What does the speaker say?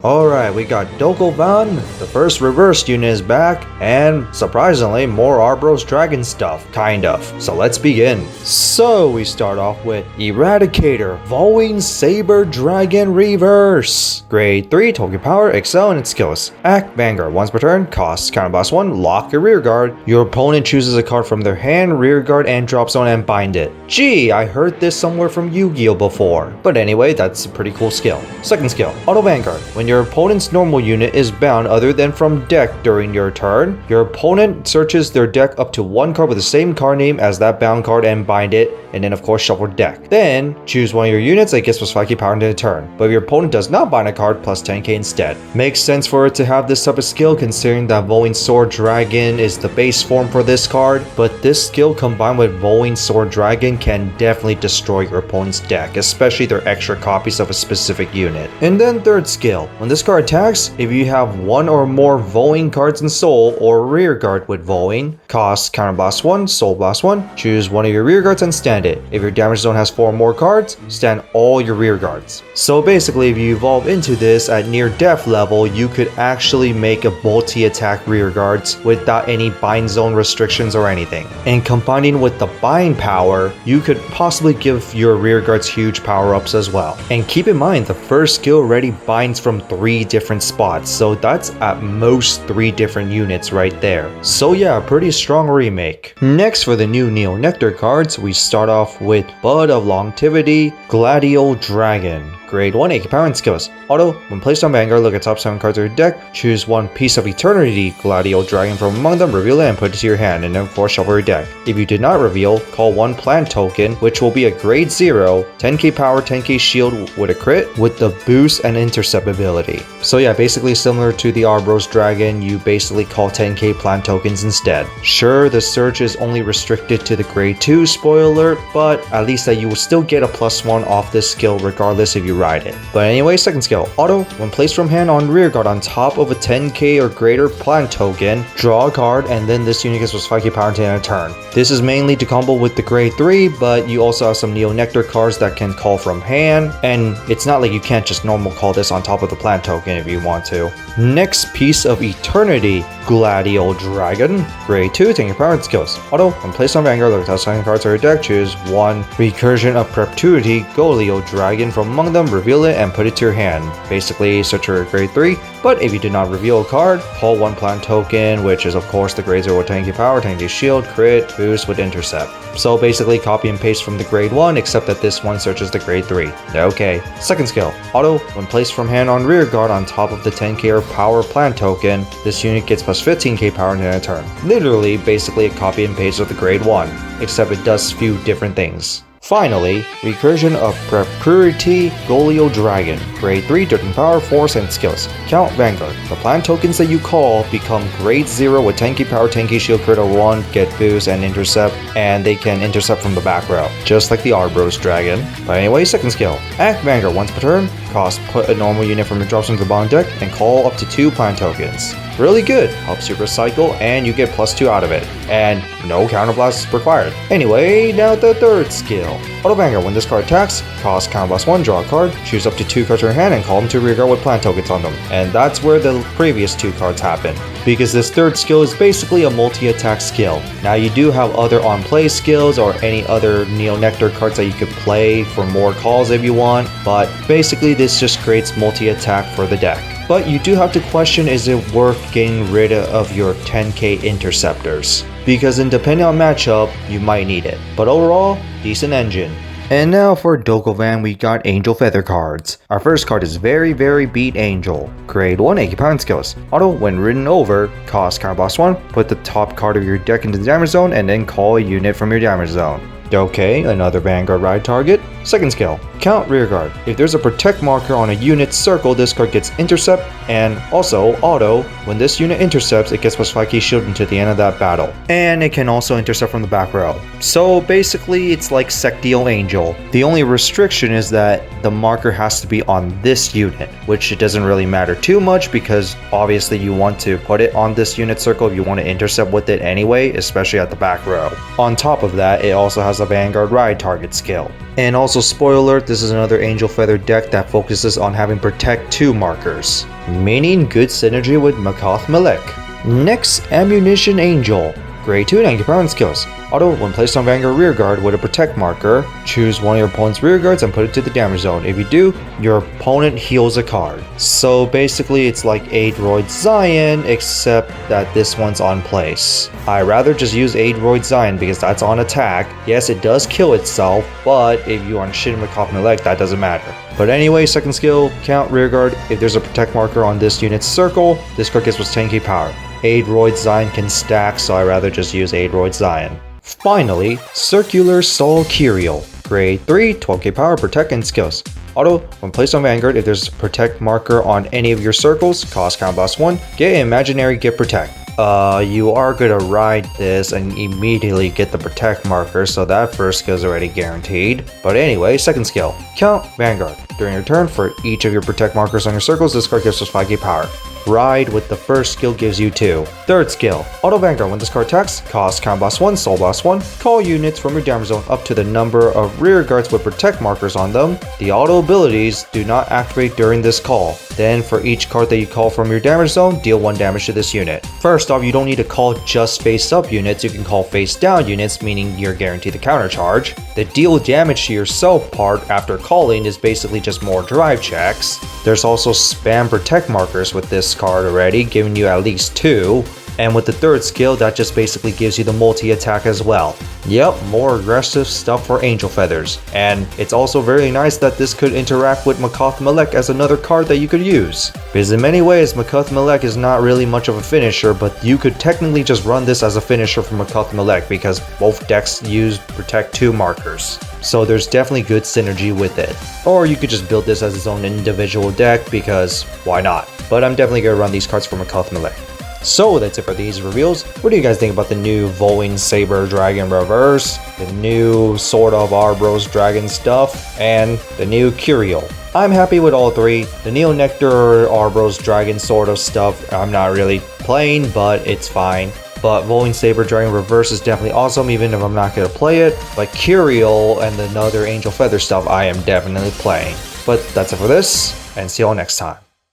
Alright, we got Van, the first reversed unit is back, and surprisingly more Arborios Dragon stuff, kind of. So let's begin. So we start off with Eradicator, Vowing Saber Dragon Reverse. Grade 3, total power, excel in its skills. Act Vanguard, once per turn, costs counterblast 1, lock your rear guard. Your opponent chooses a card from their hand, rear guard, and drop zone and bind it. Gee, I heard this somewhere from Yu-Gi-Oh before. But anyway, that's a pretty cool skill. Second skill, Auto Vanguard. When your opponent's normal unit is bound other than from deck during your turn, your opponent searches their deck up to one card with the same card name as that bound card and bind it, and then of course shuffle deck. Then choose one of your units that gets plus 5k power into the turn, but if your opponent does not bind a card, plus 10k instead. Makes sense for it to have this type of skill considering that Vowing Sword Dragon is the base form for this card, but this skill combined with Vowing Sword Dragon can definitely destroy your opponent's deck, especially their extra copies of a specific unit. And then third skill, when this card attacks, if you have one or more Vowing cards in Soul or rear guard with Vowing, cost counterblast 1, Soul blast 1, choose one of your rear guards and stand it. If your damage zone has 4 or more cards, stand all your rear guards. So basically, if you evolve into this at near death level, you could actually make a multi-attack rear guards without any bind zone restrictions or anything. And combining with the bind power, you could possibly give your rear guards huge power-ups as well. And keep in mind, the first skill already binds from 3 different spots, so that's at most 3 different units right there. So yeah, pretty strong remake. Next, for the new Neo Nectar cards, we start off with Bud of Longevity, Gladioul Dragon. Grade 1, 8 power and skills. Auto, when placed on Vanguard, look at top 7 cards of your deck, choose one piece of Eternity Gladioul Dragon from among them, reveal it and put it to your hand, and then of course shuffle your deck. If you did not reveal, call one plant token, which will be a grade 0, 10k power, 10k shield with a crit, with the boost and intercept ability. So yeah, basically similar to the Arborios Dragon, you basically call 10k plant tokens instead. Sure, the search is only restricted to the grade 2, spoiler alert, but at least that you will still get a +1 off this skill regardless if you ride it. But anyway, second skill, Auto, when placed from hand on rear guard on top of a 10k or greater plant token, draw a card and then this unit gets plus 5k power into a turn. This is mainly to combo with the grade 3, but you also have some Neo Nectar cards that can call from hand, and it's not like you can't just normal call this on top of the plant token if you want to. Next piece of Eternity, Gladioul Dragon. Grade 2, taking your power and skills. Auto, when placed on Vanguard, look at the top 7 cards of your deck, choose one Recursion of Perpetuity Gladioul Dragon from among them, reveal it and put it to your hand. Basically search for grade 3, but if you do not reveal a card, call one plant token, which is of course the grade 0 with 10k power, 10k shield, crit, boost with intercept. So basically copy and paste from the grade 1, except that this one searches the grade 3. Okay. Second skill, Auto, when placed from hand on rear guard on top of the 10k or power plant token, this unit gets plus 15k power in a turn. Literally basically a copy and paste of the grade 1, except it does few different things. Finally, Recursion of Perpetuity Gladioul Dragon. Grade 3, different power, force, and skills. Count Vanguard. The plant tokens that you call become grade 0 with 10k power, 10k shield, crit over 1, get boost, and intercept, and they can intercept from the back row, just like the Arborios Dragon. But anyway, second skill. Act Vanguard once per turn. Cost, put a normal unit from your drop zone to the bottom deck, and call up to 2 plant tokens. Really good, helps you recycle and you get +2 out of it, and no counterblast required. Anyway, now the third skill. Auto Vanguard, when this card attacks, cost counterblast 1, draw a card, choose up to 2 cards in your hand and call them to rear guard with plant tokens on them. And that's where the previous 2 cards happen, because this third skill is basically a multi-attack skill. Now you do have other on-play skills or any other Neo Nectar cards that you could play for more calls if you want, but basically this just creates multi-attack for the deck. But you do have to question, is it worth getting rid of your 10k interceptors? Because depending on matchup, you might need it. But overall, decent engine. And now for Van, we got Angel Feather cards. Our first card is Very Beat Angel. Grade 1, 8 pound skills. Auto, when written over, cost counterblast 1, put the top card of your deck into the damage zone and then call a unit from your damage zone. Okay, another Vanguard ride target. Second skill, count rear guard. If there's a protect marker on a unit's circle, this card gets intercept, and also auto, when this unit intercepts, it gets plus 5k shield until the end of that battle. And it can also intercept from the back row. So basically, it's like Sectio Angel. The only restriction is that the marker has to be on this unit, which it doesn't really matter too much because obviously you want to put it on this unit circle if you want to intercept with it anyway, especially at the back row. On top of that, it also has a Vanguard ride target skill. And also Also, spoiler alert, this is another Angel Feather deck that focuses on having Protect 2 markers, meaning good synergy with Makoth Malek. Next, Ammunition Angel. Grade 2, 90 power and skills. Auto, when placed on Vanguard rearguard with a Protect marker, choose one of your opponent's rearguards and put it to the damage zone. If you do, your opponent heals a card. So basically it's like Aidroid Zion, except that this one's on place. I rather just use Aidroid Zion because that's on attack. Yes, it does kill itself, but if you are on Shin Makoth Malek, that doesn't matter. But anyway, second skill, count rearguard. If there's a Protect marker on this unit's circle, this card gets plus 10k power. Aidroid Zion can stack, so I rather just use Aidroid Zion. Finally, Circular Soul Kiriel. Grade 3, 12k power, Protect and skills. Auto, when placed on Vanguard, if there's a Protect marker on any of your circles, cost count +1, get an imaginary get Protect. You are gonna ride this and immediately get the Protect marker, so that first skill is already guaranteed. But anyway, second skill, count Vanguard. During your turn, for each of your Protect markers on your circles, this card gives us 5k power. Ride with the first skill gives you 2. Third skill, Auto Vanguard. When this card attacks, cost count +1, soul +1, call units from your damage zone up to the number of rear guards with Protect markers on them. The auto abilities do not activate during this call. Then for each card that you call from your damage zone, deal 1 damage to this unit. First off, you don't need to call just face up units, you can call face down units, meaning you're guaranteed the counter charge. The deal damage to yourself part after calling is basically just more drive checks. There's also spam Protect markers with this card already, giving you at least 2. And with the third skill, that just basically gives you the multi-attack as well. Yep, more aggressive stuff for Angel Feathers. And it's also very nice that this could interact with Makoth Malek as another card that you could use. Because in many ways, Makoth Malek is not really much of a finisher, but you could technically just run this as a finisher for Makoth Malek because both decks use Protect 2 markers. So there's definitely good synergy with it. Or you could just build this as its own individual deck because why not? But I'm definitely going to run these cards for Makoth Malek. So that's it for these reveals. What do you guys think about the new Vowing Saber Dragon Reverse, the new sort of Arborios Dragon stuff, and the new Kiriel? I'm happy with all 3. The Neo Nectar Arborios Dragon sort of stuff I'm not really playing, but it's fine. But Vowing Saber Dragon Reverse is definitely awesome, even if I'm not going to play it. But Kiriel and the other Angel Feather stuff I am definitely playing. But that's it for this, and see you all next time.